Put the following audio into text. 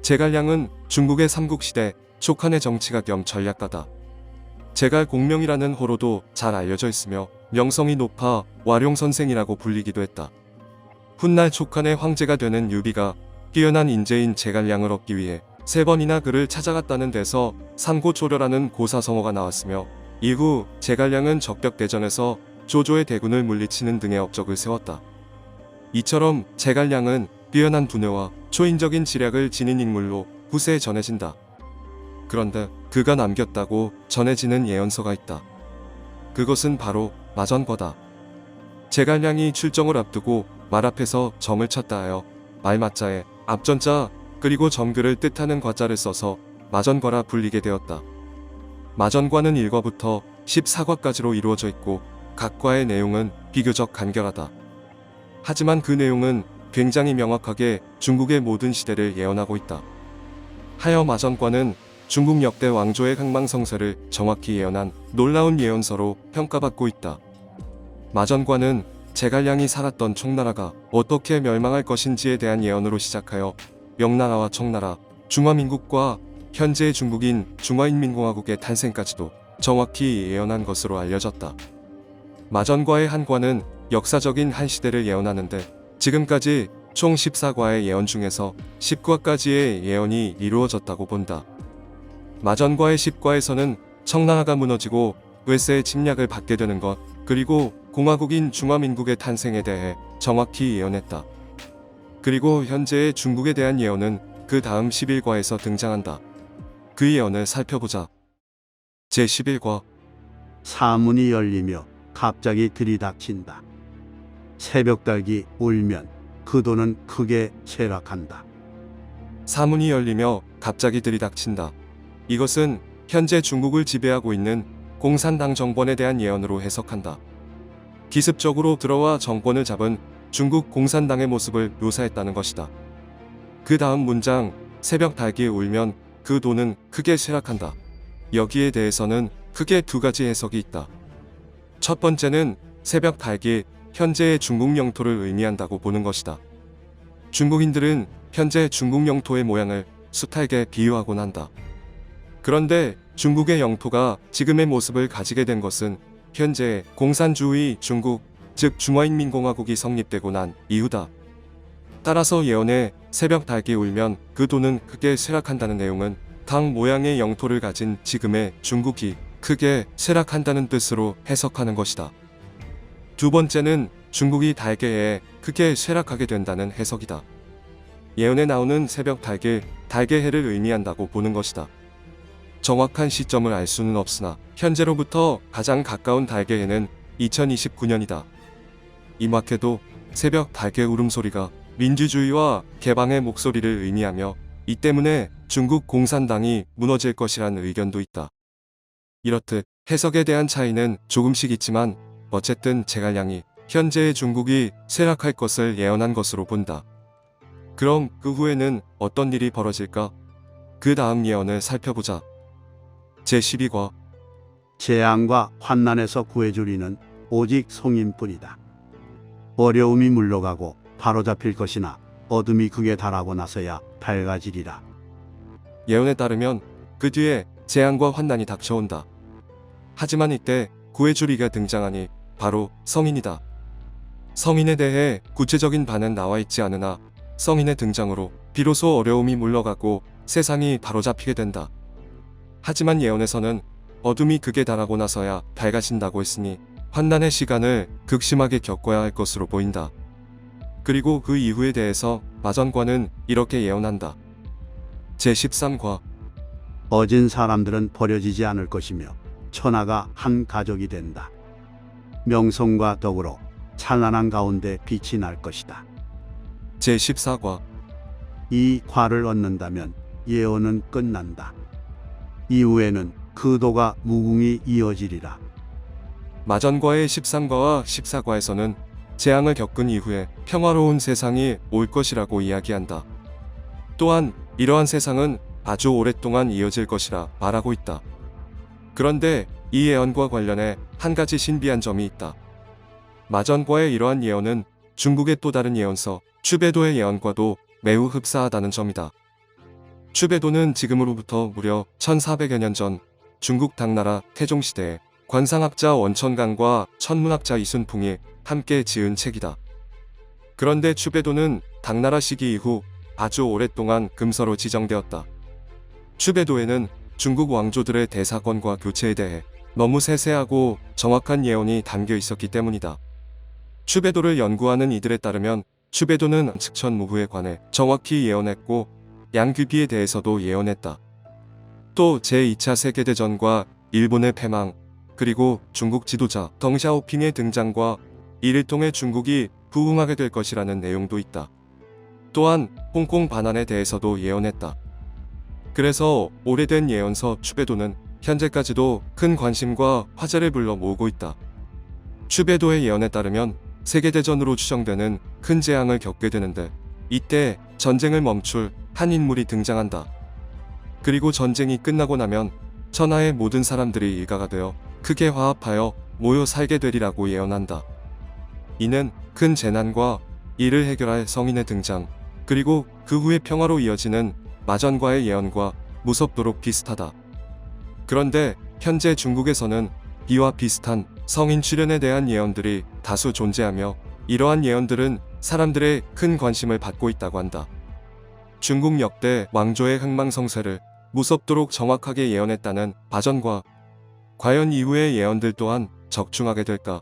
제갈량은 중국의 삼국시대 촉한의 정치가 겸 전략가다. 제갈 공명이라는 호로도 잘 알려져 있으며 명성이 높아 와룡선생이라고 불리기도 했다. 훗날 촉한의 황제가 되는 유비가 뛰어난 인재인 제갈량을 얻기 위해 3번이나 그를 찾아갔다는 데서 삼고초려라는 고사성어가 나왔으며, 이후 제갈량은 적벽대전에서 조조의 대군을 물리치는 등의 업적을 세웠다. 이처럼 제갈량은 뛰어난 두뇌와 초인적인 지략을 지닌 인물로 후세에 전해진다. 그런데 그가 남겼다고 전해지는 예언서가 있다. 그것은 바로 마전과다. 제갈량이 출정을 앞두고 말 앞에서 점을 쳤다 하여 말맞자에 앞전자 그리고 점글을 뜻하는 과자를 써서 마전과라 불리게 되었다. 마전과는 1과부터 14과까지로 이루어져 있고 각 과의 내용은 비교적 간결하다. 하지만 그 내용은 굉장히 명확하게 중국의 모든 시대를 예언하고 있다. 하여 마전과는 중국 역대 왕조의 흥망성쇠를 정확히 예언한 놀라운 예언서로 평가받고 있다. 마전과는 제갈량이 살았던 총나라가 어떻게 멸망할 것인지에 대한 예언으로 시작하여 명나라와 청나라, 중화민국과 현재의 중국인 중화인민공화국의 탄생까지도 정확히 예언한 것으로 알려졌다. 마전과의 한 과는 역사적인 한 시대를 예언하는데, 지금까지 총 14과의 예언 중에서 10과까지의 예언이 이루어졌다고 본다. 마전과의 10과에서는 청나라가 무너지고 외세의 침략을 받게 되는 것, 그리고 공화국인 중화민국의 탄생에 대해 정확히 예언했다. 그리고 현재의 중국에 대한 예언은 그 다음 11과에서 등장한다. 그 예언을 살펴보자. 제11과. 사문이 열리며 갑자기 들이닥친다. 새벽달기 울면 그 돈은 크게 쇠락한다. 사문이 열리며 갑자기 들이닥친다. 이것은 현재 중국을 지배하고 있는 공산당 정권에 대한 예언으로 해석한다. 기습적으로 들어와 정권을 잡은 중국 공산당의 모습을 묘사했다는 것이다. 그 다음 문장, 새벽 달기에 울면 그 돈은 크게 쇠락한다. 여기에 대해서는 크게 2가지 해석이 있다. 첫 번째는 새벽 달기, 현재의 중국 영토를 의미한다고 보는 것이다. 중국인들은 현재 중국 영토의 모양을 수탈에 비유하곤 한다. 그런데 중국의 영토가 지금의 모습을 가지게 된 것은 현재 공산주의 중국, 즉 중화인민공화국이 성립되고 난 이후다. 따라서 예언에 새벽 달기 울면 그 돈은 크게 쇠락한다는 내용은 당 모양의 영토를 가진 지금의 중국이 크게 쇠락한다는 뜻으로 해석하는 것이다. 두 번째는 중국이 달게에 크게 쇠락하게 된다는 해석이다. 예언에 나오는 새벽 달기, 달게해를 의미한다고 보는 것이다. 정확한 시점을 알 수는 없으나 현재로부터 가장 가까운 달게해는 2029년이다. 이마케도 새벽 달게 울음소리가 민주주의와 개방의 목소리를 의미하며, 이 때문에 중국 공산당이 무너질 것이란 의견도 있다. 이렇듯 해석에 대한 차이는 조금씩 있지만 어쨌든 제갈량이 현재의 중국이 쇠락할 것을 예언한 것으로 본다. 그럼 그 후에는 어떤 일이 벌어질까? 그 다음 예언을 살펴보자. 제12과. 재앙과 환난에서 구해줄 이는 오직 성인뿐이다. 어려움이 물러가고 바로잡힐 것이나 어둠이 극에 달하고 나서야 밝아지리라. 예언에 따르면 그 뒤에 재앙과 환난이 닥쳐온다. 하지만 이때 구해줄 이가 등장하니 바로 성인이다. 성인에 대해 구체적인 바는 나와 있지 않으나 성인의 등장으로 비로소 어려움이 물러가고 세상이 바로잡히게 된다. 하지만 예언에서는 어둠이 극에 달하고 나서야 밝아진다고 했으니 환난의 시간을 극심하게 겪어야 할 것으로 보인다. 그리고 그 이후에 대해서 마전과는 이렇게 예언한다. 제13과. 어진 사람들은 버려지지 않을 것이며 천하가 한 가족이 된다. 명성과 덕으로 찬란한 가운데 빛이 날 것이다. 제14과. 이 과를 얻는다면 예언은 끝난다. 이후에는 그 도가 무궁히 이어지리라. 마전과의 13과와 14과에서는 재앙을 겪은 이후에 평화로운 세상이 올 것이라고 이야기한다. 또한 이러한 세상은 아주 오랫동안 이어질 것이라 말하고 있다. 그런데 이 예언과 관련해 한 가지 신비한 점이 있다. 마전과의 이러한 예언은 중국의 또 다른 예언서 추배도의 예언과도 매우 흡사하다는 점이다. 추배도는 지금으로부터 무려 1400여 년 전 중국 당나라 태종시대에 관상학자 원천강과 천문학자 이순풍이 함께 지은 책이다. 그런데 추배도는 당나라 시기 이후 아주 오랫동안 금서로 지정되었다. 추배도에는 중국 왕조들의 대사권과 교체에 대해 너무 세세하고 정확한 예언이 담겨 있었기 때문이다. 추배도를 연구하는 이들에 따르면 추배도는 측천무후에 관해 정확히 예언했고 양귀비에 대해서도 예언했다. 또 제2차 세계대전과 일본의 패망, 그리고 중국 지도자 덩샤오핑의 등장과 이를 통해 중국이 부흥하게 될 것이라는 내용도 있다. 또한 홍콩 반환에 대해서도 예언했다. 그래서 오래된 예언서 추배도는 현재까지도 큰 관심과 화제를 불러 모으고 있다. 추배도의 예언에 따르면 세계대전으로 추정되는 큰 재앙을 겪게 되는데 이때 전쟁을 멈출 한 인물이 등장한다. 그리고 전쟁이 끝나고 나면 천하의 모든 사람들이 일가가 되어 크게 화합하여 모여 살게 되리라고 예언한다. 이는 큰 재난과 이를 해결할 성인의 등장, 그리고 그 후에 평화로 이어지는 마전과의 예언과 무섭도록 비슷하다. 그런데 현재 중국에서는 이와 비슷한 성인 출현에 대한 예언들이 다수 존재하며 이러한 예언들은 사람들의 큰 관심을 받고 있다고 한다. 중국 역대 왕조의 흥망성쇠를 무섭도록 정확하게 예언했다는 바전과 과연 이후의 예언들 또한 적중하게 될까?